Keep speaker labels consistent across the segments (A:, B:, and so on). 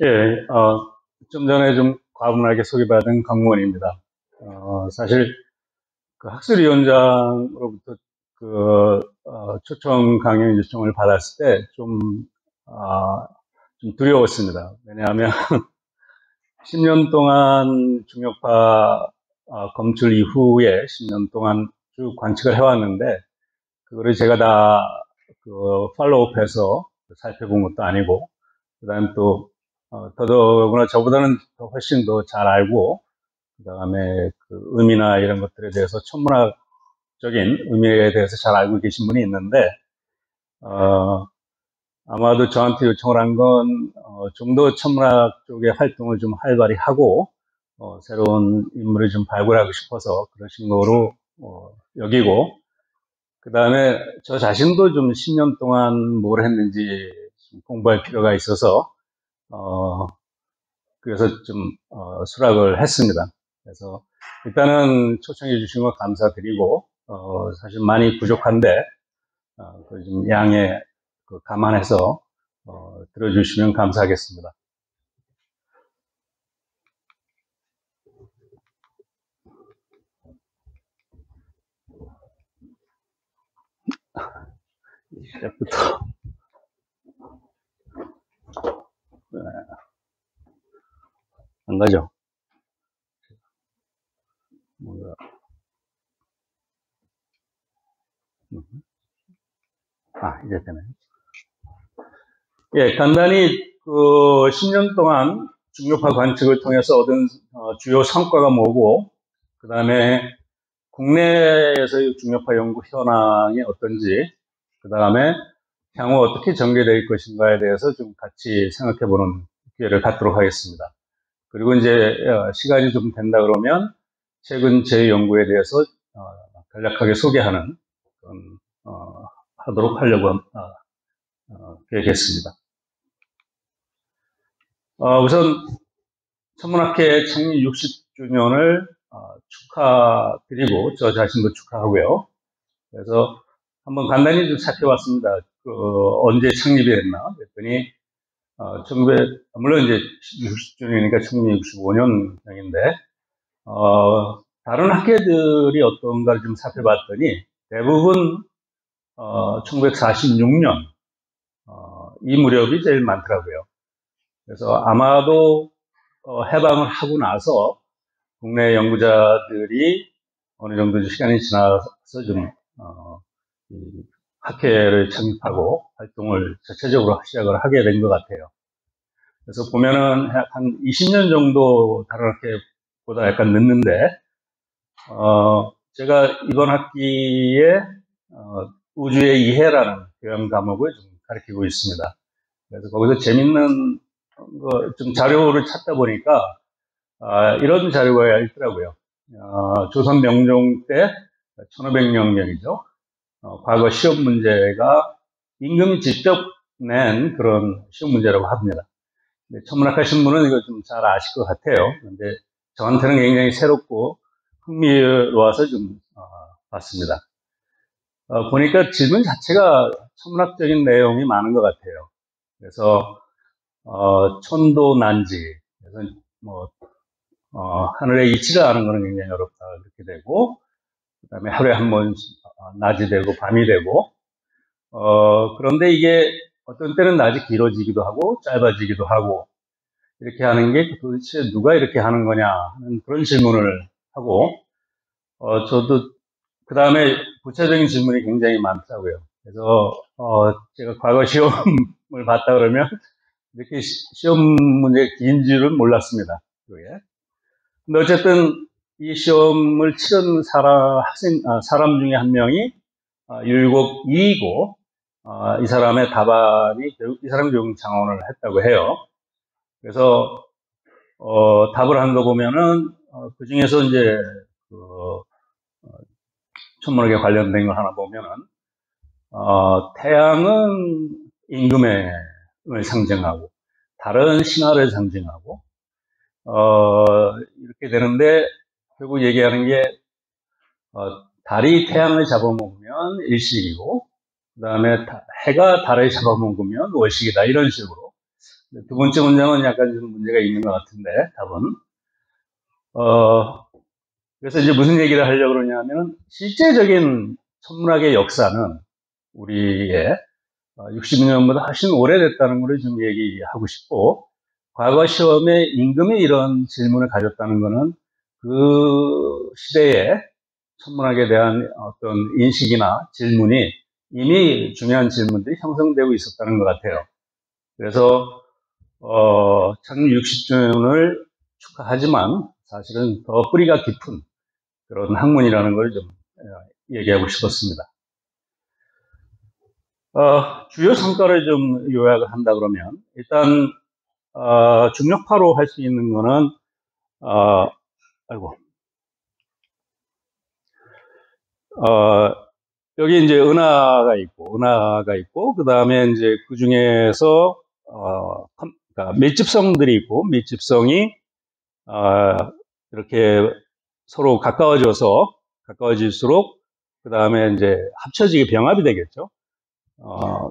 A: 예, 좀 전에 좀 과분하게 소개받은 강무원입니다. 사실 그 학술위원장으로부터 초청 강연 요청을 받았을 때 좀 두려웠습니다. 왜냐하면 10년 동안 중력파 검출 이후에 10년 동안 쭉 관측을 해왔는데, 그거를 제가 다 팔로우업해서 살펴본 것도 아니고, 그 다음에 또, 더더구나 저보다는 훨씬 더 잘 알고, 그 다음에 그 의미나 이런 것들에 대해서 천문학적인 의미에 대해서 잘 알고 계신 분이 있는데, 어, 아마도 저한테 요청을 한 건, 좀 더 천문학 쪽의 활동을 좀 활발히 하고, 새로운 인물을 좀 발굴하고 싶어서 그러신 거로, 여기고, 그 다음에 저 자신도 좀 10년 동안 뭘 했는지 좀 공부할 필요가 있어서, 어, 그래서 좀, 수락을 했습니다. 그래서 일단은 초청해 주신 거 감사드리고, 사실 많이 부족한데, 그좀 양해 감안해서, 들어주시면 감사하겠습니다. 시작부터, 안 가죠? 뭔가, 이제 되네. 예, 간단히 그 10년 동안 중력파 관측을 통해서 얻은 주요 성과가 뭐고, 그 다음에 국내에서의 중력파 연구 현황이 어떤지, 그 다음에 향후 어떻게 전개될 것인가에 대해서 좀 같이 생각해보는 기회를 갖도록 하겠습니다. 그리고 이제 시간이 좀 된다 그러면 최근 제 연구에 대해서 간략하게 소개하는 그런, 하도록 하려고 계획했습니다. 우선 천문학회 창립 60주년을 축하드리고 저 자신도 축하하고요. 그래서 한번 간단히 좀 살펴봤습니다. 언제 창립이 됐나 그랬더니 1900, 물론 이제 60주년이니까 1965년생인데 다른 학회들이 어떤가를 좀 살펴봤더니 대부분 1946년 이 무렵이 제일 많더라고요. 그래서 아마도 해방을 하고 나서 국내 연구자들이 어느 정도 시간이 지나서 좀 학회를 창립하고 활동을 자체적으로 시작을 하게 된 것 같아요. 그래서 보면은 한 20년 정도 다른 학회보다 약간 늦는데, 제가 이번 학기에 우주의 이해라는 교양 과목을 좀 가르치고 있습니다. 그래서 거기서 재밌는 좀 자료를 찾다 보니까 이런 자료가 있더라고요. 조선 명종 때 1500년경이죠. 과거 시험 문제가 임금이 직접 낸 그런 시험 문제라고 합니다. 천문학 하신 분은 이거 좀 잘 아실 것 같아요. 근데 저한테는 굉장히 새롭고 흥미로워서 좀 봤습니다. 보니까 질문 자체가 천문학적인 내용이 많은 것 같아요. 그래서 천도난지, 그래서 뭐 하늘의 이치를 아는 것은 굉장히 어렵다 그렇게 되고, 그다음에 하루에 한 번 낮이 되고 밤이 되고, 그런데 이게 어떤 때는 낮이 길어지기도 하고 짧아지기도 하고 이렇게 하는 게 도대체 누가 이렇게 하는 거냐 하는 그런 질문을 하고, 저도 그 다음에 구체적인 질문이 굉장히 많더라고요. 그래서 제가 과거 시험을 봤다 그러면 이렇게 시험 문제가 긴 줄은 몰랐습니다. 그게. 근데 어쨌든 이 시험을 치른 사람 중에 한 명이 율곡 2이고, 이 사람의 답안이 이 사람이 결국 장원을 했다고 해요. 그래서 답을 한 거 보면은 그 중에서 이제 그 천문학에 관련된 걸 하나 보면은 태양은 임금을 상징하고 달은 신화를 상징하고 이렇게 되는데 결국 얘기하는 게 달이 태양을 잡아먹으면 일식이고 그 다음에 해가 달을 잡아먹으면 월식이다 이런 식으로 두 번째 문장은 약간 좀 문제가 있는 것 같은데, 답은. 그래서 이제 무슨 얘기를 하려고 그러냐면, 실제적인 천문학의 역사는 우리의 60년보다 훨씬 오래됐다는 걸 좀 얘기하고 싶고, 과거 시험에 임금이 이런 질문을 가졌다는 것은 그 시대에 천문학에 대한 어떤 인식이나 질문이 이미 중요한 질문들이 형성되고 있었다는 것 같아요. 그래서 1660주년을 축하하지만 사실은 더 뿌리가 깊은 그런 학문이라는 걸 좀 얘기하고 싶었습니다. 주요 성과를 좀 요약을 한다 그러면 일단 중력파로 할 수 있는 거는 여기 이제 은하가 있고 그 다음에 이제 그 중에서 그러니까 밀집성들이 있고 밀집성이 이렇게 서로 가까워질수록 그 다음에 이제 합쳐지게 병합이 되겠죠.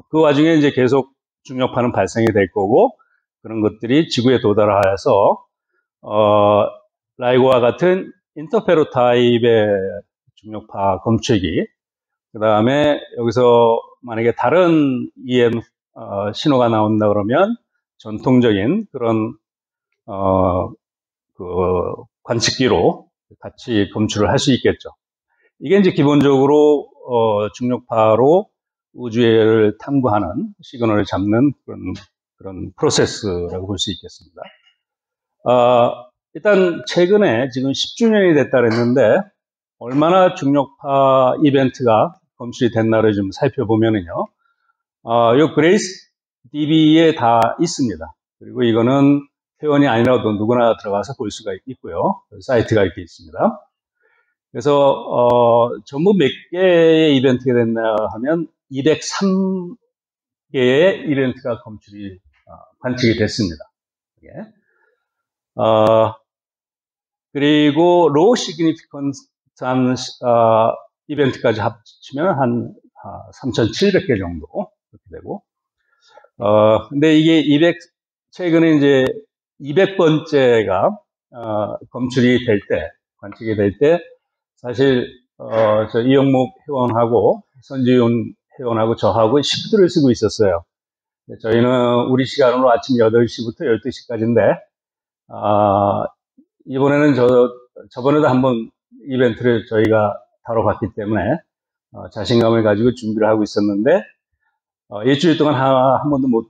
A: 그 와중에 이제 계속 중력파는 발생이 될 거고 그런 것들이 지구에 도달하여서 라이고와 같은 인터페로 타입의 중력파 검출기, 그 다음에 여기서 만약에 다른 EM 신호가 나온다 그러면 전통적인 그런 그 관측기로 같이 검출을 할 수 있겠죠. 이게 이제 기본적으로 중력파로 우주를 탐구하는 시그널을 잡는 그런 프로세스라고 볼 수 있겠습니다. 일단 최근에 지금 10주년이 됐다 그랬는데 얼마나 중력파 이벤트가 검출이 됐나를 좀 살펴보면은요, 요 그레이스 DB에 다 있습니다. 그리고 이거는 회원이 아니라도 누구나 들어가서 볼 수가 있고요. 사이트가 이렇게 있습니다. 그래서 전부 몇 개의 이벤트가 됐나 하면 203개의 이벤트가 관측이 됐습니다. 예. 그리고 로우 시그니피컨스한 이벤트까지 합치면 한 3,700개 정도 그렇게 되고, 근데 이게 최근에 이제 200번째가 검출이 될 때, 관측이 될 때, 사실 저 이영목 회원하고 선지훈 회원하고 저하고 시프트를 쓰고 있었어요. 저희는 우리 시간으로 아침 8시부터 12시까지인데 이번에는 저번에도 한번 이벤트를 저희가 다뤄봤기 때문에 자신감을 가지고 준비를 하고 있었는데 일주일 동안 한 번도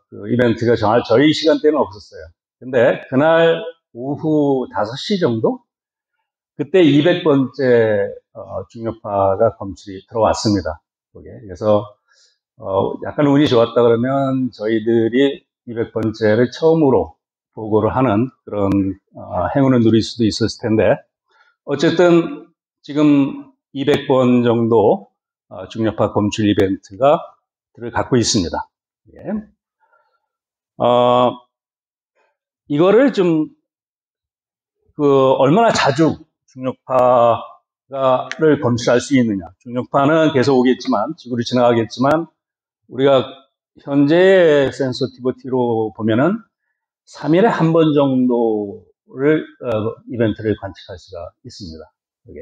A: 그 이벤트가 저희 시간대는 없었어요. 근데 그날 오후 5시 정도? 그때 200번째 중력파가 검출이 들어왔습니다. 거기에. 그래서 약간 운이 좋았다 그러면 저희들이 200번째를 처음으로 보고를 하는 그런 행운을 누릴 수도 있었을 텐데 어쨌든 지금 200번 정도 중력파 검출 이벤트가 들을 갖고 있습니다. 예. 이거를 좀 얼마나 자주 중력파를 검출할 수 있느냐. 중력파는 계속 오겠지만 지구를 지나가겠지만 우리가 현재의 센서티비티로 보면은 3일에 한 번 정도를 이벤트를 관측할 수가 있습니다. 그게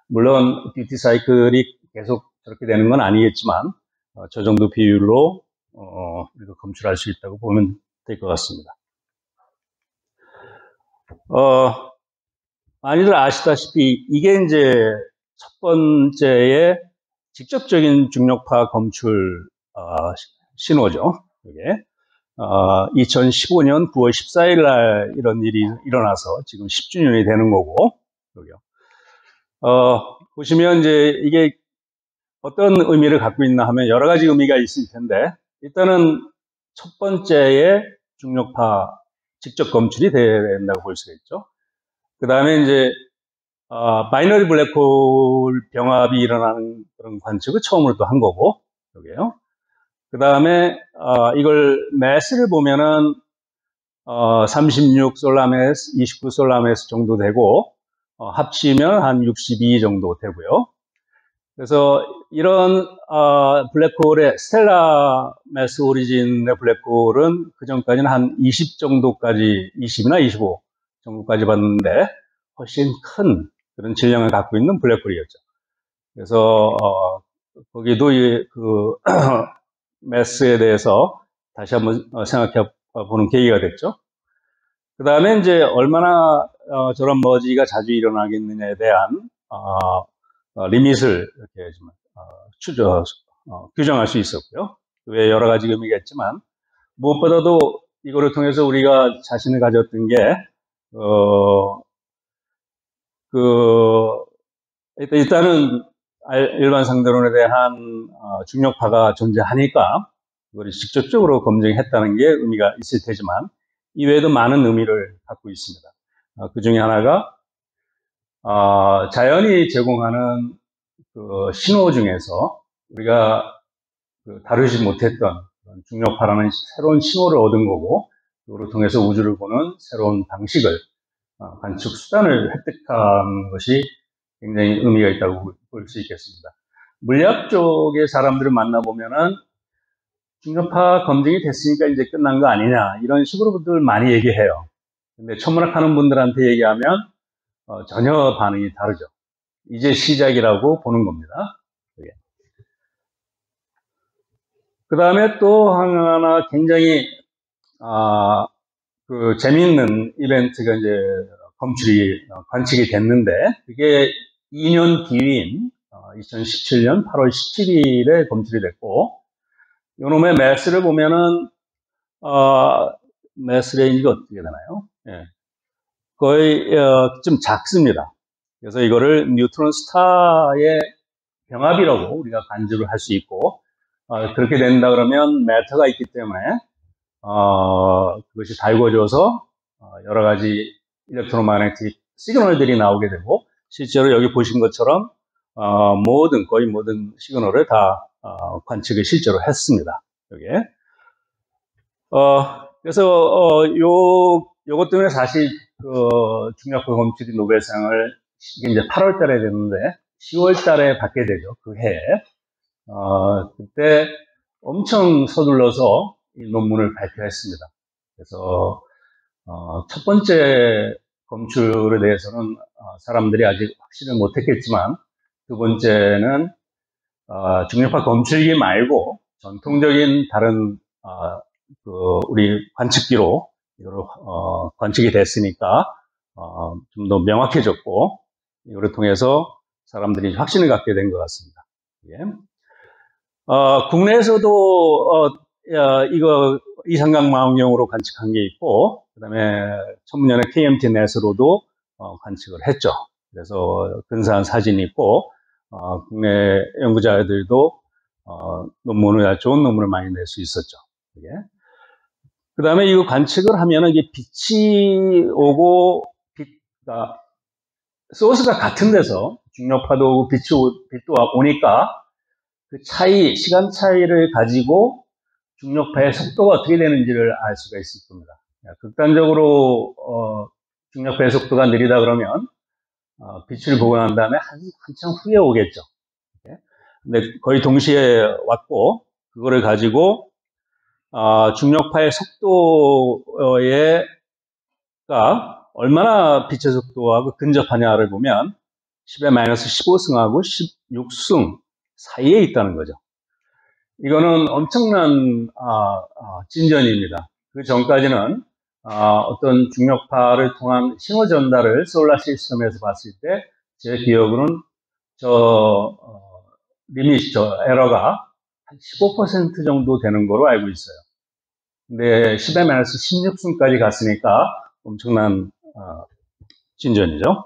A: 물론 듀티 사이클이 계속 저렇게 되는 건 아니겠지만 저 정도 비율로 우리가 검출할 수 있다고 보면 될 것 같습니다. 많이들 아시다시피 이게 이제 첫 번째의 직접적인 중력파 검출 신호죠. 이게 2015년 9월 14일 날 이런 일이 일어나서 지금 10주년이 되는 거고, 여기요. 보시면 이제 이게 어떤 의미를 갖고 있나 하면 여러 가지 의미가 있을 텐데, 일단은 첫 번째의 중력파 직접 검출이 된다고 볼 수가 있죠. 그 다음에 이제, 바이너리 블랙홀 병합이 일어나는 그런 관측을 처음으로 또 한 거고, 여기요. 그 다음에 이걸 매스를 보면은 36 솔라메스, 29 솔라메스 정도 되고 합치면 한 62 정도 되고요. 그래서 이런 블랙홀의 스텔라 매스 오리진의 블랙홀은 그 전까지는 한 20 정도까지, 20이나 25 정도까지 봤는데 훨씬 큰 그런 질량을 갖고 있는 블랙홀이었죠. 그래서 거기도 그 매스에 대해서 다시 한번 생각해 보는 계기가 됐죠. 그 다음에 이제 얼마나 저런 머지가 자주 일어나겠느냐에 대한 리밋을 이렇게 좀 규정할 수 있었고요. 그 외에 여러 가지 의미가 있지만 무엇보다도 이거를 통해서 우리가 자신을 가졌던 게 일단은 일반 상대론에 대한 중력파가 존재하니까 그걸 직접적으로 검증했다는 게 의미가 있을 테지만 이외에도 많은 의미를 갖고 있습니다. 그 중에 하나가 자연이 제공하는 그 신호 중에서 우리가 다루지 못했던 중력파라는 새로운 신호를 얻은 거고 그걸 통해서 우주를 보는 새로운 방식을 관측 수단을 획득한 것이 굉장히 의미가 있다고 볼 수 있겠습니다. 물리학 쪽의 사람들을 만나보면은 중력파 검증이 됐으니까 이제 끝난 거 아니냐 이런 식으로들 많이 얘기해요. 근데 천문학 하는 분들한테 얘기하면 전혀 반응이 다르죠. 이제 시작이라고 보는 겁니다. 그 다음에 또 하나 굉장히 재미있는 이벤트가 이제 관측이 됐는데 그게 2년 뒤인 2017년 8월 17일에 검출이 됐고 요놈의 매스를 보면은 매스 레인지가 어떻게 되나요? 예. 거의 좀 작습니다. 그래서 이거를 뉴트론 스타의 병합이라고 우리가 간주를 할 수 있고 그렇게 된다 그러면 매터가 있기 때문에 그것이 달궈져서 여러 가지 일렉트로마그네틱 시그널들이 나오게 되고 실제로 여기 보신 것처럼 거의 모든 시그널을 다 관측을 실제로 했습니다. 여기에. 그래서 요것 때문에 사실 중력파 검출이 노벨상을 이게 이제 8월 달에 됐는데 10월 달에 받게 되죠. 그 해에. 그때 엄청 서둘러서 이 논문을 발표했습니다. 그래서 첫 번째 검출에 대해서는 사람들이 아직 확신을 못했겠지만 두 번째는 중력파 검출기 말고 전통적인 다른 우리 관측기로 이거를 관측이 됐으니까 좀 더 명확해졌고 이거를 통해서 사람들이 확신을 갖게 된 것 같습니다. 예. 국내에서도 이거 이삼각망원경으로 관측한 게 있고 그다음에 천문연의 KMT 넷으로도 관측을 했죠. 그래서 근사한 사진이 있고 국내 연구자들도 아주 좋은 논문을 많이 낼 수 있었죠. 그 다음에 이거 관측을 하면은 이게 빛이 오고 소스가 같은 데서 중력파도 오고 빛도 오니까 그 시간 차이를 가지고 중력파의 속도가 어떻게 되는지를 알 수가 있을 겁니다. 극단적으로 중력파의 속도가 느리다 그러면 빛을 보고 난 다음에 한참 후에 오겠죠. 근데 거의 동시에 왔고 그거를 가지고 중력파의 속도가 얼마나 빛의 속도하고 근접하냐를 보면 10의 마이너스 15승하고 16승 사이에 있다는 거죠. 이거는 엄청난 진전입니다. 그 전까지는 어떤 중력파를 통한 신호 전달을 솔라 시스템에서 봤을 때 제 기억으로는 에러가 한 15% 정도 되는 거로 알고 있어요. 근데 10의 마이너스 16승까지 갔으니까 엄청난 진전이죠.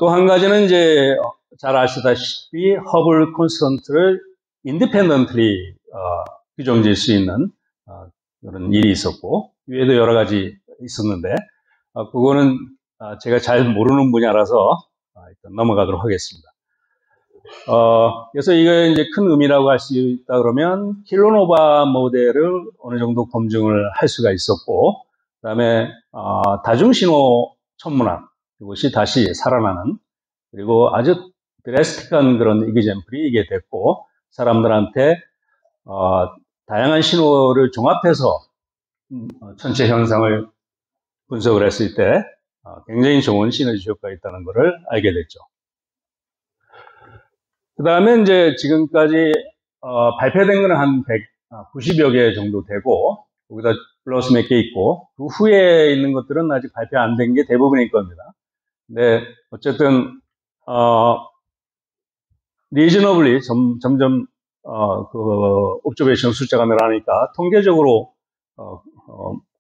A: 또 한 가지는 이제 잘 아시다시피 허블 콘스턴트를 인디펜던트리 규정질 수 있는 그런 일이 있었고 이외에도 여러 가지 있었는데 그거는 제가 잘 모르는 분야라서 일단 넘어가도록 하겠습니다. 그래서 이거 이제 큰 의미라고 할 수 있다 그러면 킬로노바 모델을 어느 정도 검증을 할 수가 있었고 그다음에 다중신호 천문학 이것이 다시 살아나는 그리고 아주 드레스틱한 그런 이그젠플이 이게 됐고, 사람들한테 다양한 신호를 종합해서 천체 현상을 분석을 했을 때 굉장히 좋은 시너지 효과가 있다는 것을 알게 됐죠. 그 다음에 이제 지금까지 발표된 거는 한 190여 개 정도 되고, 거기다 플러스 몇 개 있고, 그 후에 있는 것들은 아직 발표 안 된 게 대부분일 겁니다. 근데 어쨌든 리즈너블리 점점 그 옵저베이션 숫자가 늘어나니까 통계적으로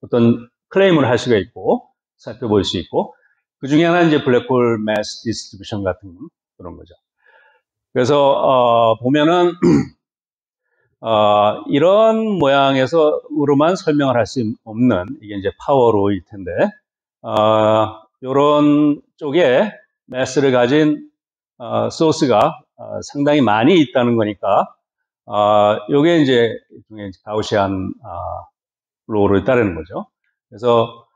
A: 어떤 클레임을 할 수가 있고 살펴볼 수 있고, 그 중에 하나는 이제 블랙홀 매스 디스트리뷰션 같은 그런 거죠. 그래서 보면은 이런 모양에서로만 설명을 할 수 없는, 이게 이제 파워로일 텐데, 이런 쪽에 매스를 가진 소스가 상당히 많이 있다는 거니까, 요게 이제 가우시안 로를 따르는 거죠. 그래서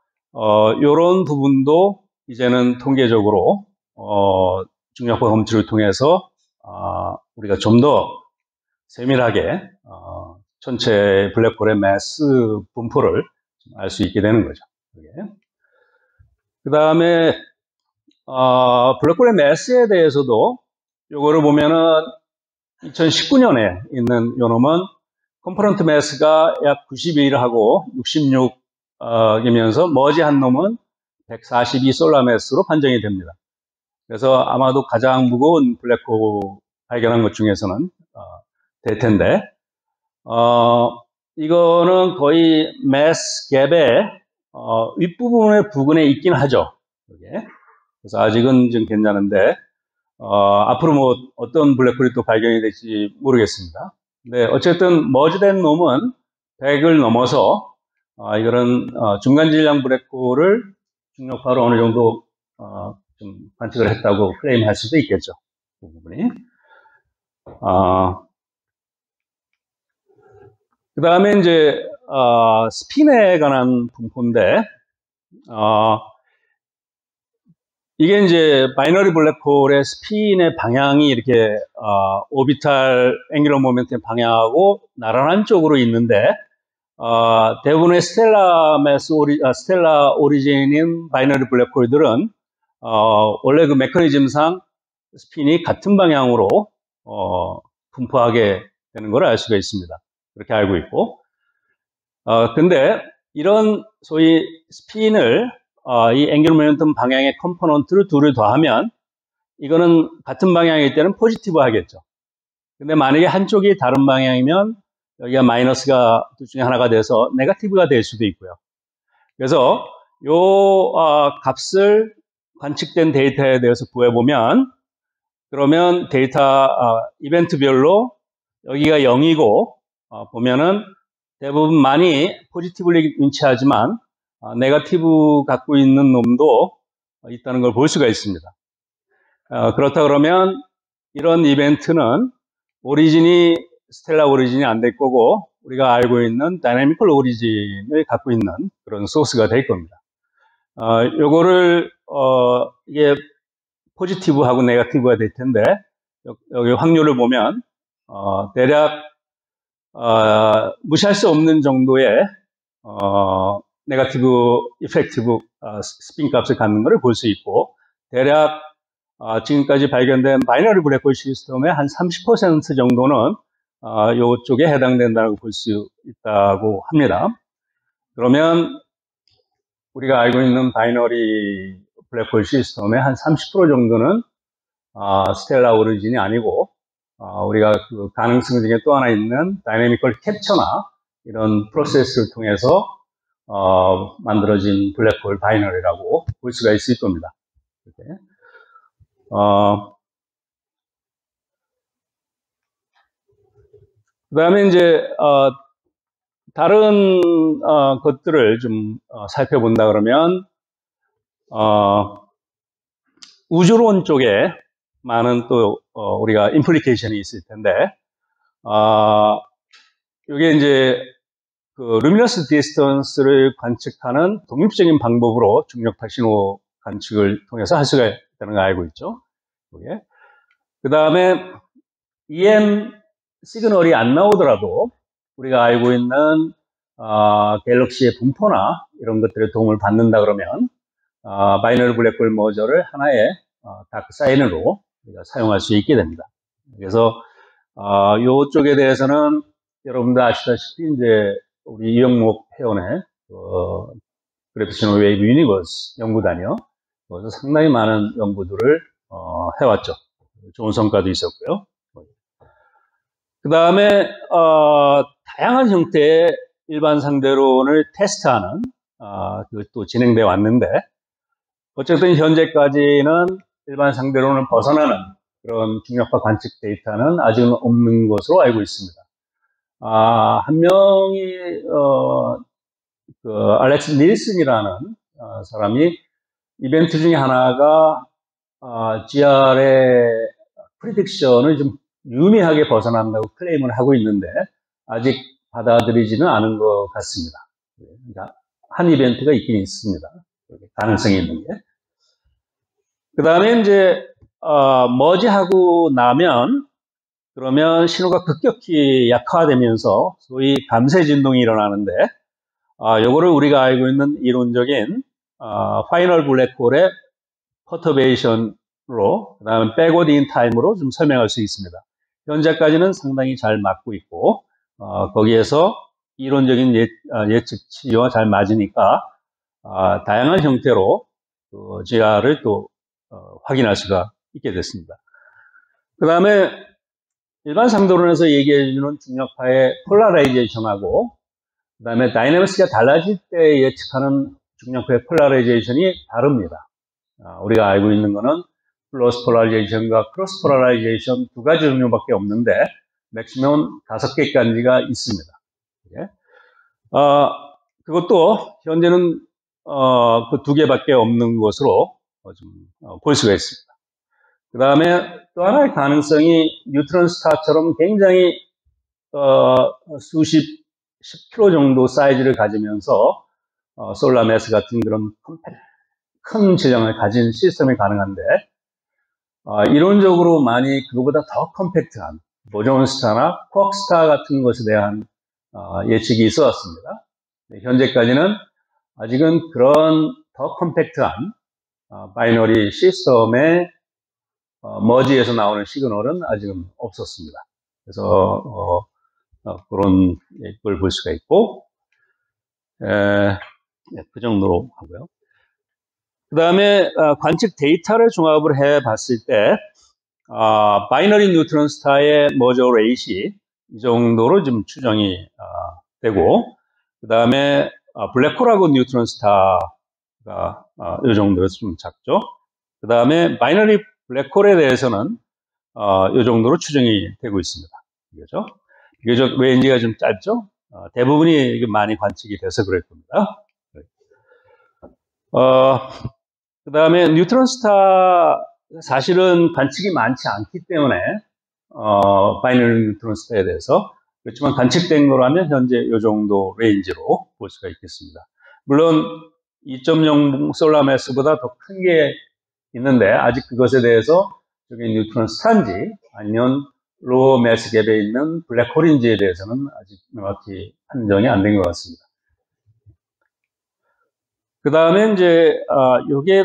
A: 요런 부분도 이제는 통계적으로 중력파 검출을 통해서 우리가 좀 더 세밀하게 전체 블랙홀의 매스 분포를 알 수 있게 되는 거죠. 그 다음에 블랙홀의 매스에 대해서도 요거를 보면은 2019년에 있는 요 놈은 컴포넌트 매스가 약 91하고 66이면서 머지한 놈은 142 솔라 매스로 판정이 됩니다. 그래서 아마도 가장 무거운 블랙홀 발견한 것 중에서는 될 텐데, 이거는 거의 매스 갭의 윗부분의 부근에 있긴 하죠. 그래서 아직은 좀 괜찮은데, 앞으로 뭐 어떤 블랙홀이 또 발견이 될지 모르겠습니다. 네, 어쨌든 머지된 놈은 100을 넘어서 이거는 중간 질량 블랙홀을 중력파로 어느 정도 좀 관측을 했다고 클레임할 수도 있겠죠. 그 부분이. 그 다음에 이제 스핀에 관한 분포인데, 이게 이제 바이너리 블랙홀의 스핀의 방향이 이렇게 오비탈 앵귤러 모멘트의 방향하고 나란한 쪽으로 있는데, 대부분의 스텔라 오리진인 바이너리 블랙홀들은 원래 그 메커니즘상 스핀이 같은 방향으로 분포하게 되는 걸 알 수가 있습니다. 그렇게 알고 있고, 근데 이런 소위 스핀을 이 앵귤러 모멘텀 방향의 컴포넌트를 둘을 더하면 이거는 같은 방향일 때는 포지티브 하겠죠. 근데 만약에 한쪽이 다른 방향이면 여기가 마이너스가 둘 중에 하나가 돼서 네거티브가 될 수도 있고요. 그래서 요 값을 관측된 데이터에 대해서 구해보면, 그러면 데이터 이벤트별로 여기가 0이고 보면은 대부분 많이 포지티브를 인치하지만 네거티브 갖고 있는 놈도 있다는 걸 볼 수가 있습니다. 그렇다 그러면 이런 이벤트는 오리진이 스텔라 오리진이 안 될 거고 우리가 알고 있는 다이내미컬 오리진을 갖고 있는 그런 소스가 될 겁니다. 요거를 이게 포지티브하고 네거티브가 될 텐데, 여기 확률을 보면 대략 무시할 수 없는 정도의 네거티브 이펙티브 스핀 값을 갖는 것을 볼 수 있고, 대략 지금까지 발견된 바이너리 블랙홀 시스템의 한 30% 정도는 이쪽에 해당된다고 볼 수 있다고 합니다. 그러면 우리가 알고 있는 바이너리 블랙홀 시스템의 한 30% 정도는 스텔라 오리진이 아니고 우리가 그 가능성 중에 또 하나 있는 다이내미컬 캡처나 이런 프로세스를 통해서 만들어진 블랙홀 바이너리라고 볼 수가 있을 겁니다. 이렇게. 그 다음에 이제 다른 것들을 좀 살펴본다 그러면 우주론 쪽에 많은 또 우리가 임플리케이션이 있을 텐데, 이게 이제 그 루미너스 디스턴스를 관측하는 독립적인 방법으로 중력파 신호 관측을 통해서 할 수가 있다는 걸 알고 있죠. 그 그 다음에 EM 시그널이 안 나오더라도 우리가 알고 있는 갤럭시의 분포나 이런 것들의 도움을 받는다 그러면 바이너리 블랙홀 머저를 하나의 다크 사인으로 우리가 사용할 수 있게 됩니다. 그래서 이쪽에 대해서는 여러분들 아시다시피 이제 우리 이영목 회원의 그래피테이셔널 웨이브 유니버스 연구단이요. 그래서 상당히 많은 연구들을 해왔죠. 좋은 성과도 있었고요. 그 다음에 다양한 형태의 일반 상대론을 테스트하는 그것도 진행되어 왔는데 어쨌든 현재까지는 일반 상대론을 벗어나는 그런 중력파 관측 데이터는 아직은 없는 것으로 알고 있습니다. 한 명이 알렉스 닐슨이라는 사람이 이벤트 중에 하나가 GR의 프리딕션을 좀 유미하게 벗어난다고 클레임을 하고 있는데 아직 받아들이지는 않은 것 같습니다. 그러니까 한 이벤트가 있긴 있습니다. 가능성이 있는 게. 그 다음에 이제 머지하고 나면 그러면 신호가 급격히 약화되면서 소위 감쇄 진동이 일어나는데 요거를 우리가 알고 있는 이론적인 파이널 블랙홀의 퍼터베이션으로 그다음에 백워드 인 타임으로 좀 설명할 수 있습니다. 현재까지는 상당히 잘 맞고 있고 거기에서 이론적인 예측치와 잘 맞으니까 다양한 형태로 GR을 또 확인할 수가 있게 됐습니다. 그 다음에 일반 상도론에서 얘기해주는 중력파의 폴라라이제이션하고 그 다음에 다이내믹스가 달라질 때 예측하는 중력파의 폴라라이제이션이 다릅니다. 우리가 알고 있는 거는 플러스 폴라라이제이션과 크로스 폴라라이제이션 두 가지 종류밖에 없는데 맥시멈 5개까지가 있습니다. 예? 그것도 현재는 그 2개밖에 없는 것으로 볼 수가 있습니다. 그 다음에 또 하나의 가능성이 뉴트론 스타처럼 굉장히 수십 10km 정도 사이즈를 가지면서 솔라 매스 같은 그런 큰 질량을 가진 시스템이 가능한데 이론적으로 많이 그거보다 더 컴팩트한 보존 스타나 쿼크 스타 같은 것에 대한 예측이 있어 왔습니다. 현재까지는 아직은 그런 더 컴팩트한 바이너리 시스템의 머지에서 나오는 시그널은 아직은 없었습니다. 그래서 그런 걸 볼 수가 있고 그 정도로 하고요. 그 다음에 관측 데이터를 종합을 해 봤을 때 바이너리 뉴트론 스타의 머저 레이시 이 정도로 좀 추정이 되고 그 다음에 블랙홀하고 뉴트론 스타가 이 정도로 좀 작죠. 그 다음에 바이너리 블랙홀에 대해서는 이 정도로 추정이 되고 있습니다. 그죠? 비교적 레인지가 좀 짧죠? 대부분이 많이 관측이 돼서 그럴 겁니다. 그 다음에 뉴트론 스타 사실은 관측이 많지 않기 때문에 바이너리 뉴트론 스타에 대해서 그렇지만 관측된 거라면 현재 이 정도 레인지로 볼 수가 있겠습니다. 물론 2.0 솔라 매스보다 더 큰 게 있는데 아직 그것에 대해서 저게 뉴트론 스타인지 아니면 로어 매스 갭에 있는 블랙홀인지에 대해서는 아직 명확히 판정이 안 된 것 같습니다. 그 다음에 이제 이게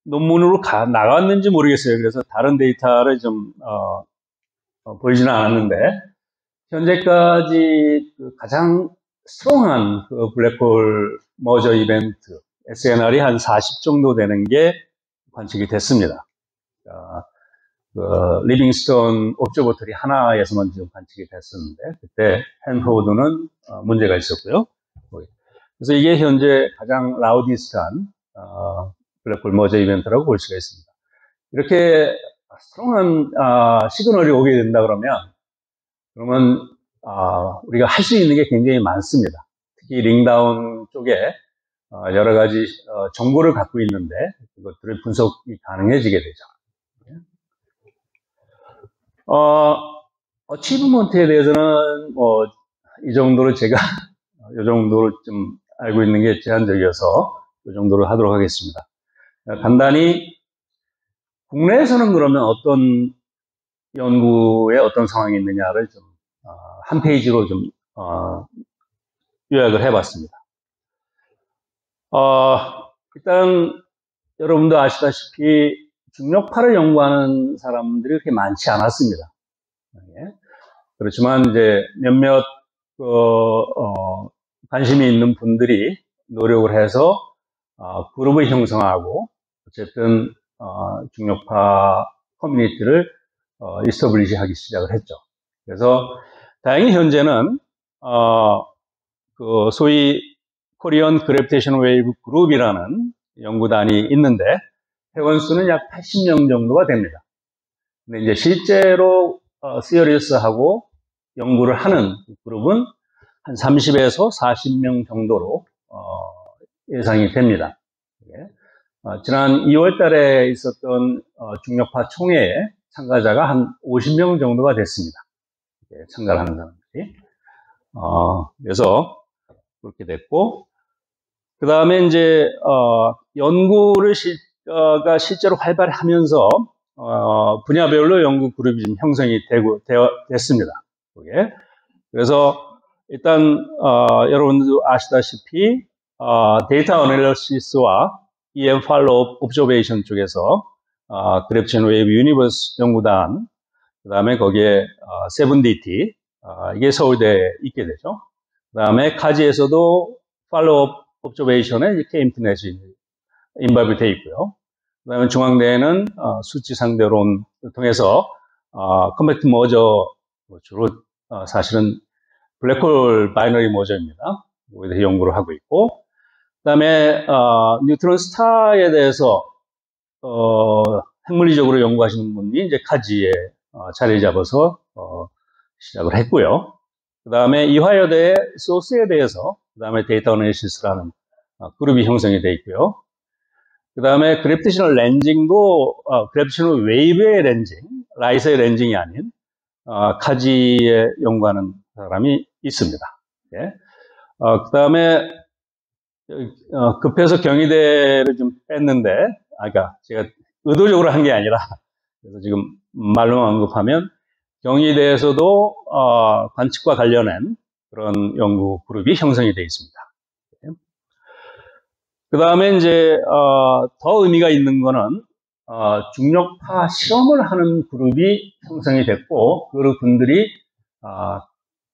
A: 논문으로 나갔는지 모르겠어요. 그래서 다른 데이터를 좀 보이지는 않았는데 현재까지 가장 스트롱한 그 블랙홀 머저 이벤트 SNR이 한 40 정도 되는 게 관측이 됐습니다. 리빙스톤 옵저버터리 하나에서만 지금 관측이 됐었는데 그때 헨포드는 문제가 있었고요. 그래서 이게 현재 가장 라우디스트한 블랙홀 머저 이벤트라고 볼 수가 있습니다. 이렇게 스트롱한 시그널이 오게 된다 그러면 우리가 할 수 있는 게 굉장히 많습니다. 특히 링다운 쪽에 여러 가지 정보를 갖고 있는데 그것들을 분석이 가능해지게 되죠. 어치브먼트에 대해서는 이 정도로 제가 이 정도로 좀 알고 있는 게 제한적이어서 이 정도로 하도록 하겠습니다. 간단히 국내에서는 그러면 어떤 연구에 어떤 상황이 있느냐를 좀, 한 페이지로 좀, 요약을 해봤습니다. 일단, 여러분도 아시다시피, 중력파를 연구하는 사람들이 그렇게 많지 않았습니다. 예. 그렇지만, 이제, 몇몇, 관심이 있는 분들이 노력을 해서, 그룹을 형성하고, 어쨌든, 중력파 커뮤니티를, 이스터블리시 하기 시작을 했죠. 그래서, 다행히 현재는, 그, 소위, 코리안 그래비테이션 웨이브 그룹이라는 연구단이 있는데, 회원 수는 약 80명 정도가 됩니다. 근데 이제 실제로, 시어리스하고 연구를 하는 그룹은 한 30에서 40명 정도로, 예상이 됩니다. 지난 2월 달에 있었던 중력파 총회에 참가자가 한 50명 정도가 됐습니다. 참가를 하는 사람들이. 그래서 그렇게 됐고, 그 다음에 이제, 연구를 실제로 활발하면서, 분야별로 연구 그룹이 좀 형성이 됐습니다. 그게. 그래서 일단, 여러분도 아시다시피, 데이터 어널리시스와 EM 팔로업 옵저베이션 쪽에서, 그래비테이션 웨이브 유니버스 연구단, 그 다음에 거기에, 세븐디티, 이게 서울대에 있게 되죠. 그 다음에 카지에서도 팔로업 옵저베이션에 K-인터넷이 인발이 되어 있고요. 그 다음에 중앙대에는, 수치 상대론을 통해서, 컴팩트 머저, 주로, 사실은 블랙홀 바이너리 머저입니다. 거기에 대해서 연구를 하고 있고, 그 다음에, 뉴트론 스타에 대해서, 핵물리적으로 연구하시는 분이 이제 카지에 자리 잡아서, 시작을 했고요. 그 다음에 이화여대의 소스에 대해서, 그 다음에 데이터 어널리시스라는 그룹이 형성이 되어 있고요. 그 다음에 그래비테이셔널 렌징도, 그래비테이셔널 웨이브의 렌징, 라이서의 렌징이 아닌, 카지에 연구하는 사람이 있습니다. 예. 그 다음에, 급해서 경희대를 좀 뺐는데, 그러니까 제가 의도적으로 한 게 아니라, 그래서 지금 말로만 언급하면, 경희대에서도, 관측과 관련한 그런 연구 그룹이 형성이 되어 있습니다. 그 다음에 이제, 더 의미가 있는 거는, 중력파 실험을 하는 그룹이 형성이 됐고, 그 분들이,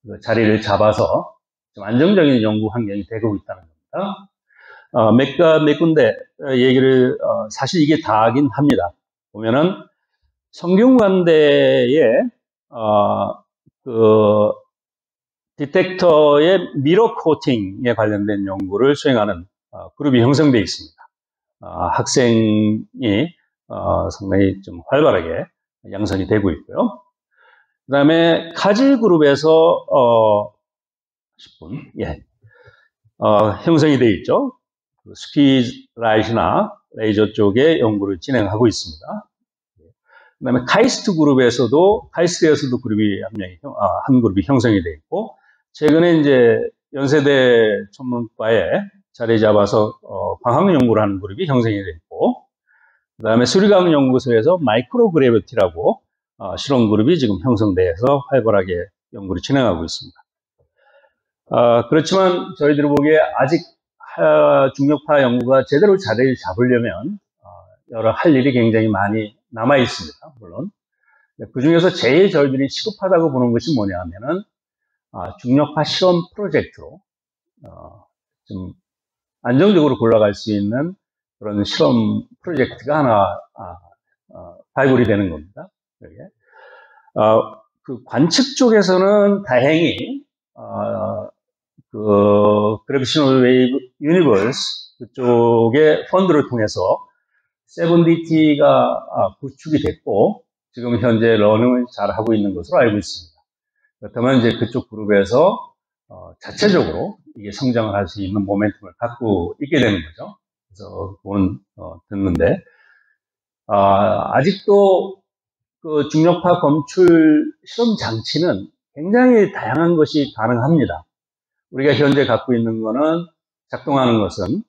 A: 그 자리를 잡아서 좀 안정적인 연구 환경이 되고 있다는 겁니다. 몇 군데 얘기를, 사실 이게 다긴 합니다. 보면은, 성균관대에, 그, 디텍터의 미러 코팅에 관련된 연구를 수행하는 그룹이 형성되어 있습니다. 학생이 상당히 좀 활발하게 양성이 되고 있고요. 그 다음에 카지 그룹에서 10분 형성이 되어 있죠. 스퀴라이트나 레이저 쪽에 연구를 진행하고 있습니다. 그 다음에 카이스트에서도 그룹이 한 그룹이 형성이 되어 있고, 최근에 이제 연세대 천문과에 자리 잡아서 광학 연구를 하는 그룹이 형성이 되어 있고, 그 다음에 수리과학 연구소에서 마이크로 그래비티라고 실험 그룹이 지금 형성돼서 활발하게 연구를 진행하고 있습니다. 그렇지만 저희들이 보기에 아직 중력파 연구가 제대로 자리를 잡으려면 여러 할 일이 굉장히 많이 남아 있습니다. 물론 그 중에서 제일 저희들이 시급하다고 보는 것이 뭐냐면은 중력파 실험 프로젝트로 좀 안정적으로 굴러갈 수 있는 그런 실험 프로젝트가 하나 발굴이 되는 겁니다. 그 관측 쪽에서는 다행히 그 그래비테이셔널 웨이브 유니버스 그쪽의 펀드를 통해서 세븐디티가 구축이 됐고 지금 현재 러닝을 잘 하고 있는 것으로 알고 있습니다. 그렇다면 이제 그쪽 그룹에서 자체적으로 이게 성장을 할 수 있는 모멘텀을 갖고 있게 되는 거죠. 그래서 그건 듣는데 아직도 그 중력파 검출 실험 장치는 굉장히 다양한 것이 가능합니다. 우리가 현재 갖고 있는 거는 작동하는 것은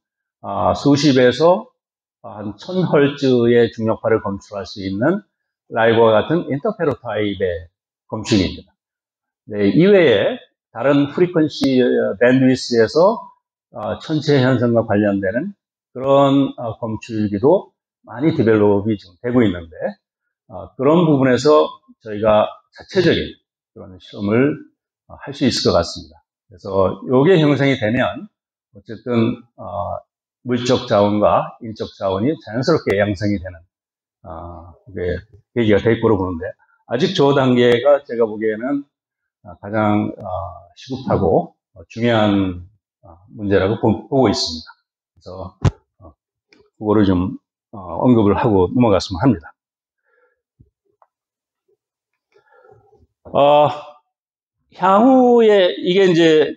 A: 수십에서 한 1000Hz의 중력파를 검출할 수 있는 라이고와 같은 인터페로 타입의 검출기입니다. 네, 이외에 다른 프리퀀시 밴드위스에서 천체 현상과 관련되는 그런 검출기도 많이 디벨롭이 지금 되고 있는데 그런 부분에서 저희가 자체적인 그런 실험을 할 수 있을 것 같습니다. 그래서 이게 형성이 되면 어쨌든 물적 자원과 인적 자원이 자연스럽게 양성이 되는 그게 계기가 될 거로 보는데 아직 저 단계가 제가 보기에는 가장 시급하고 중요한 문제라고 보고 있습니다. 그래서 그거를 좀 언급을 하고 넘어갔으면 합니다. 향후에 이게 이제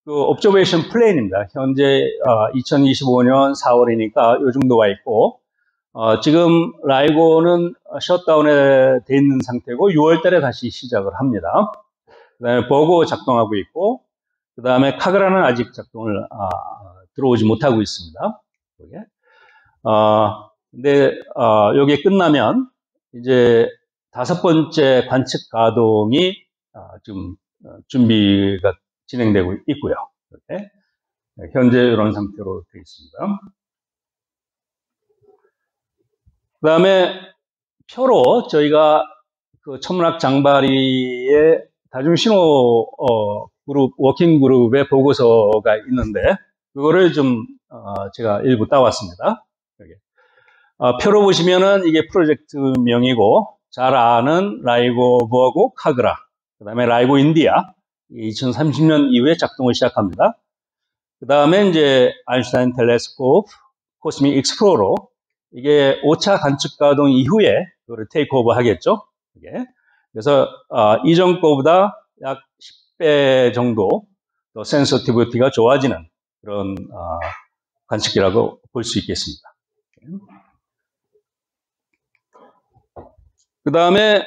A: 그 옵저베이션 플랜입니다. 현재 2025년 4월이니까 요 정도 와 있고 지금 라이고는 셧다운에 돼 있는 상태고 6월 달에 다시 시작을 합니다. 그 다음에 버거 작동하고 있고 그 다음에 카그라는 아직 작동을 들어오지 못하고 있습니다. 근데 여기 끝나면 이제 5번째 관측 가동이 지금 준비가 진행되고 있고요. 이렇게 현재 이런 상태로 되어 있습니다. 그 다음에 표로 저희가 그 천문학 장발이의 다중신호 그룹, 워킹 그룹의 보고서가 있는데 그거를 좀 제가 일부 따왔습니다. 여기. 표로 보시면은 이게 프로젝트명이고 잘 아는 라이고버고 카그라, 그 다음에 라이고 인디아 2030년 이후에 작동을 시작합니다. 그 다음에 이제 아인슈타인 텔레스코프, 코스믹 익스플로러 이게 5차 관측 가동 이후에 그거를 테이크오버 하겠죠. 이게. 그래서 이전 거보다 약 10배 정도 더 센서티비티가 좋아지는 그런 관측기라고 볼 수 있겠습니다. 그 다음에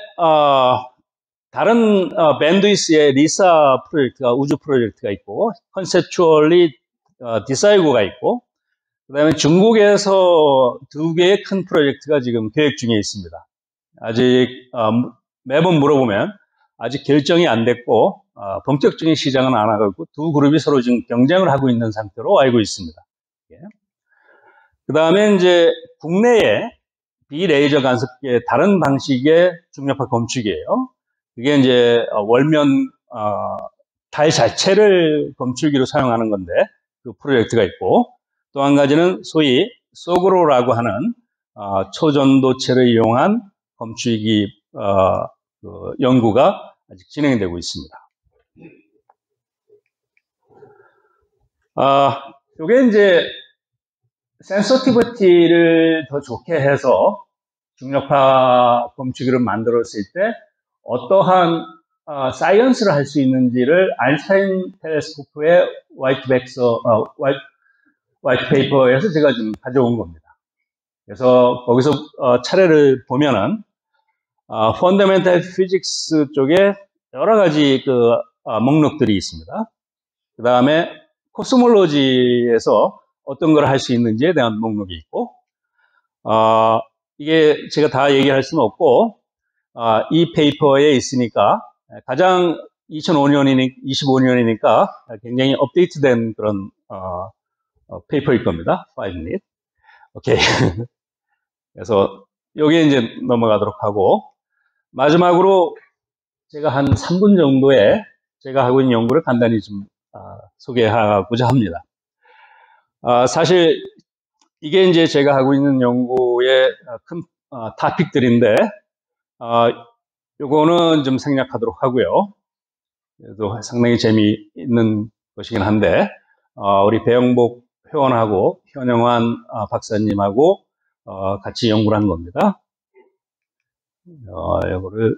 A: 다른 밴드위스의 리사 프로젝트가 우주 프로젝트가 있고 컨셉추얼리 디사이고가 있고 그 다음에 중국에서 2개의 큰 프로젝트가 지금 계획 중에 있습니다. 아직 매번 물어보면 아직 결정이 안 됐고 본격적인 시장은 안 하고 두 그룹이 서로 지금 경쟁을 하고 있는 상태로 알고 있습니다. 그 다음에 이제 국내에 비레이저 간섭기의 다른 방식의 중력파 검출기예요. 그게 이제 월면 달 자체를 검출기로 사용하는 건데 그 프로젝트가 있고 또 한 가지는 소위 소그로라고 하는 초전도체를 이용한 검출기 그 연구가 아직 진행되고 있습니다. 이게 이제 센서티비티를 더 좋게 해서 중력파 검출기를 만들었을 때 어떠한 사이언스를 할 수 있는지를 아인슈타인 텔레스코프의 화이트 페이퍼에서 제가 좀 가져온 겁니다. 그래서 거기서 차례를 보면은 펀더멘탈 피직스 쪽에 여러 가지 그 목록들이 있습니다. 그 다음에 코스몰로지에서 어떤 걸 할 수 있는지에 대한 목록이 있고 이게 제가 다 얘기할 수는 없고 이 페이퍼에 있으니까 가장 25년이니까 굉장히 업데이트된 그런 페이퍼일 겁니다. 5minute. 오케이. 그래서 여기에 이제 넘어가도록 하고 마지막으로 제가 한 3분 정도에 제가 하고 있는 연구를 간단히 좀 소개하고자 합니다. 사실 이게 이제 제가 하고 있는 연구의 큰 토픽들인데 요거는 좀 생략하도록 하고요. 그래도 상당히 재미있는 것이긴 한데 우리 배영복 회원하고 현영환 박사님하고 같이 연구를 한 겁니다. 이거를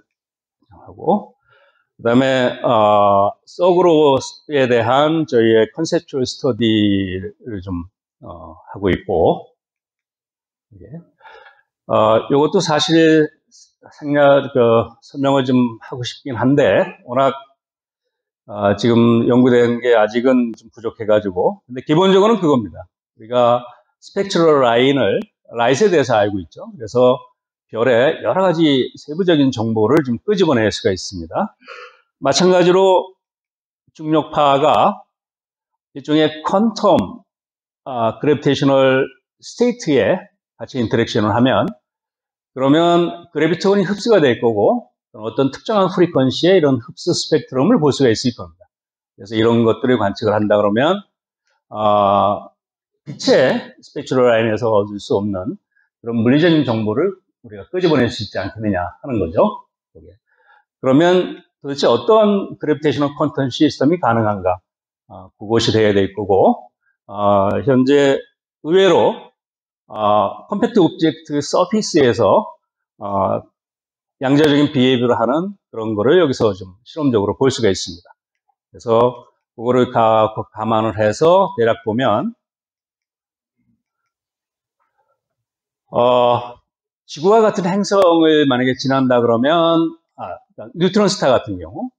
A: 하고 그 다음에 서그로에 대한 저희의 컨셉추얼 스터디를 좀 하고 있고 이것도 사실 설명을 좀 하고 싶긴 한데 워낙 지금 연구된 게 아직은 좀 부족해가지고 근데 기본적으로는 그겁니다. 우리가 스펙트럴 라이트에 대해서 알고 있죠. 그래서 별의 여러 가지 세부적인 정보를 좀 끄집어낼 수가 있습니다. 마찬가지로 중력파가 일종의 퀀텀 그래비테이셔널 스테이트에 같이 인터랙션을 하면, 그러면 그래비톤이 흡수가 될 거고 어떤 특정한 프리퀀시의 이런 흡수 스펙트럼을 볼 수가 있을 겁니다. 그래서 이런 것들을 관측을 한다 그러면 빛의 스펙트럴 라인에서 얻을 수 없는 그런 물리적인 정보를 우리가 끄집어낼 수 있지 않겠느냐 하는 거죠. 그러면 도대체 어떤 그래비테이셔널 퀀텀 시스템이 가능한가? 그것이 돼야 될 거고, 현재 의외로 컴팩트 오브젝트 서피스에서 양자적인 비헤이비어를 하는 그런 거를 여기서 좀 실험적으로 볼 수가 있습니다. 그래서 그거를 감안을 해서 대략 보면 지구와 같은 행성을 만약에 지난다 그러면 뉴트론 스타 같은 경우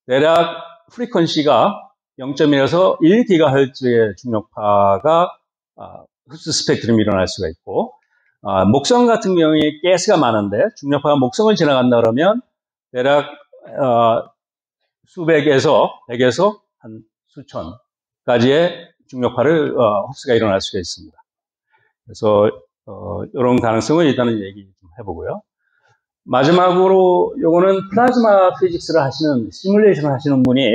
A: 대략 프리퀀시가 0.1에서 1GHz의 중력파가 흡수 스펙트럼이 일어날 수가 있고, 목성 같은 경우에 가스가 많은데 중력파가 목성을 지나간다 그러면 대략 수백에서 100에서 한 수천까지의 중력파를 흡수가 일어날 수가 있습니다. 그래서 이런 가능성을 일단은 얘기 좀 해보고요. 마지막으로 요거는 플라즈마 피직스를 하시는 시뮬레이션을 하시는 분이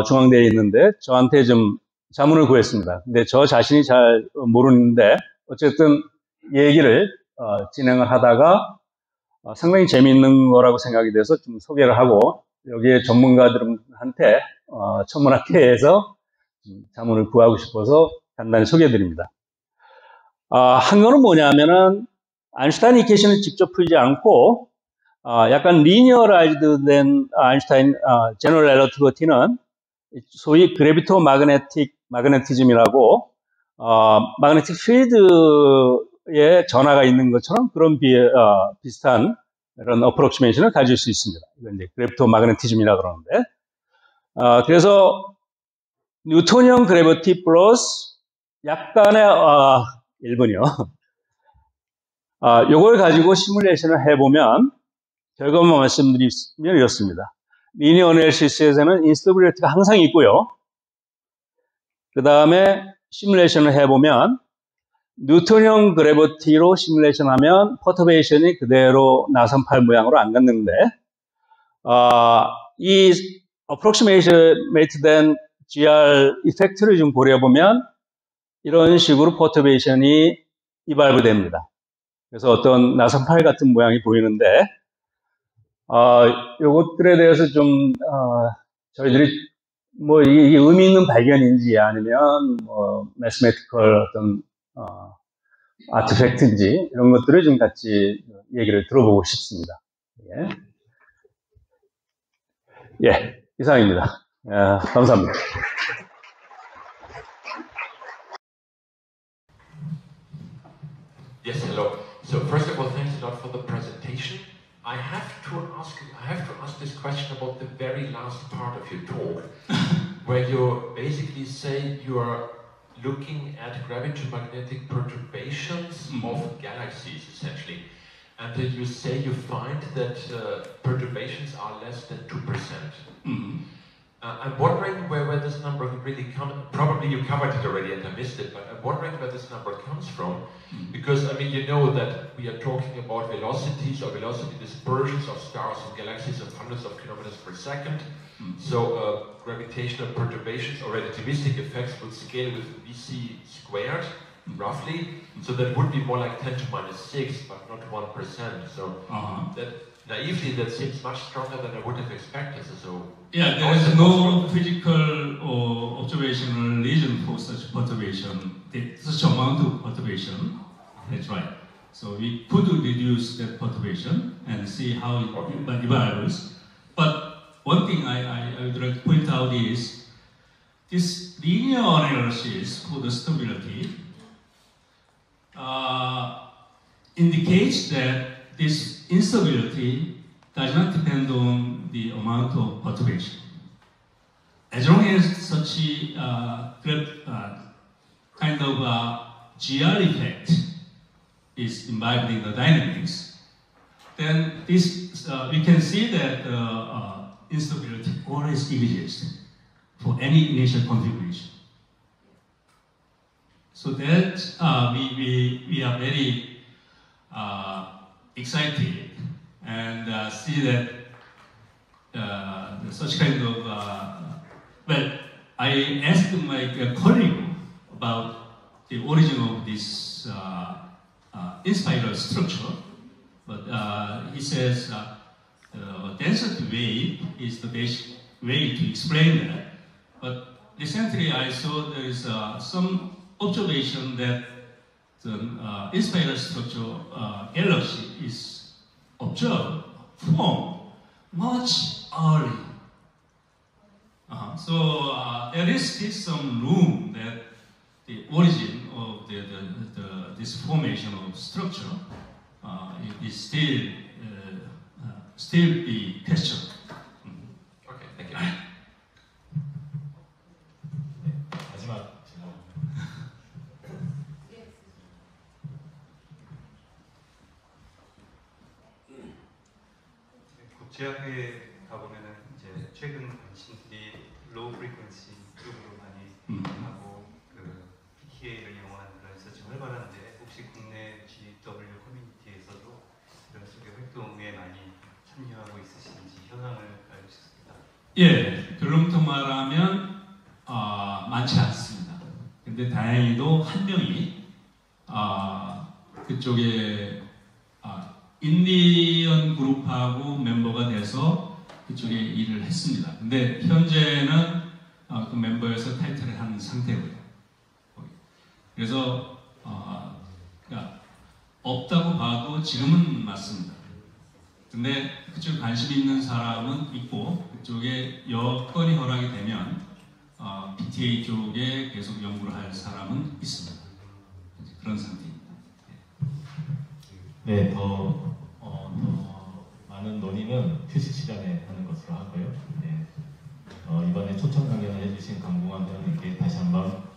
A: 중앙대에 있는데 저한테 좀 자문을 구했습니다. 근데 저 자신이 잘 모르는데 어쨌든 얘기를 진행을 하다가 상당히 재미있는 거라고 생각이 돼서 좀 소개를 하고 여기에 전문가들한테 천문학회에서 자문을 구하고 싶어서 간단히 소개해드립니다. 한 거는 뭐냐면은 아인슈타인 이퀘이션을 직접 풀지 않고 약간 리니어라이즈드 된 아인슈타인 제너럴 렐러티비티는 소위 그래비토 마그네티즘이라고 마그네틱 필드에 전하가 있는 것처럼 그런 비슷한 이런 어프로치메이션을 가질 수 있습니다. 이건 이제 그래비토 마그네티즘이라 그러는데, 그래서 뉴턴형 그래비티 플러스 약간의 1분이요. 요걸 가지고 시뮬레이션을 해보면 결과만 말씀드리면 이렇습니다. 리니어 어널리시스에서는 인스터빌리티가 항상 있고요. 그 다음에 시뮬레이션을 해보면 뉴턴형 그래비티로 시뮬레이션하면 퍼터베이션이 그대로 나선팔 모양으로 안 갔는데 이 어프로시메이트 된 GR 이펙트를 좀 고려해보면 이런 식으로 퍼터베이션이 이발브됩니다. 그래서 어떤 나선팔 같은 모양이 보이는데 요것들에 대해서 좀 저희들이 뭐 이게 의미 있는 발견인지 아니면 뭐 매스매티컬 어떤 아티팩트인지 이런 것들을 좀 같이 얘기를 들어보고 싶습니다. 예, 이상입니다. 감사합니다.
B: Yes, hello. So first of all, thanks a lot for the presentation. I have to ask this question about the very last part of your talk, where you basically say you are looking at gravity-magnetic perturbations of galaxies, essentially. And you say you find that perturbations are less than 2%. I'm wondering where this number really comes. Probably you covered it already and I missed it, but I'm wondering where this number comes from. Because, I mean, you know that we are talking about velocities or velocity dispersions of stars and galaxies of hundreds of kilometers per second. So gravitational perturbations or relativistic effects would scale with VC squared, roughly. So that would be more like 10 to minus 6, but not 1%. So that naively, that seems much stronger than I would have expected. So
C: yeah, there is no physical or observational reason for such perturbation, such amount of perturbation. That's right. So we could reduce that perturbation and see how it evolves. But one thing I would like to point out is this linear analysis for the stability indicates that this instability does not depend on the amount of perturbation. As long as such kind of GR effect is imbibed in the dynamics, then this we can see that instability always exists for any initial configuration. So that we are very excited and see that such kind of well, I asked my colleague about the origin of this inspiral structure, but he says the density wave is the basic way to explain that. But recently I saw there is some observation that the inspiral structure galaxy is observed formed much earlier. So there is still some room that the origin of this formation of structure is still be questioned.
B: Okay, thank you.
D: 마지막 질문.
E: 국제학회에 가보면은 이제 최근 관심들이 로우 프리퀀시 쪽으로 많이 하고 그 PTA를 이용한 그런 서치 활발한데 혹시 국내 GW 커뮤니티에서도 이런 쪽의 활동에 많이 참여하고 있으신지 현황을 알고 싶습니다.
C: 예, 결론부터 말하면 많지 않습니다. 근데 다행히도 한 명이 그쪽에 인디언 그룹하고 멤버가 돼서 그쪽에 일을 했습니다. 근데 현재는 그 멤버에서 탈퇴를 한 상태고요. 그래서 그러니까 없다고 봐도 지금은 맞습니다. 근데 그쪽에 관심 있는 사람은 있고 그쪽에 여건이 허락이 되면 PTA 쪽에 계속 연구를 할 사람은 있습니다. 그런 상태입니다.
D: 네, 더 많은 논의는 휴식 시간에 하는 것으로 하고요. 네, 이번에 초청 강연을 해주신 강봉환 회원님께 다시 한번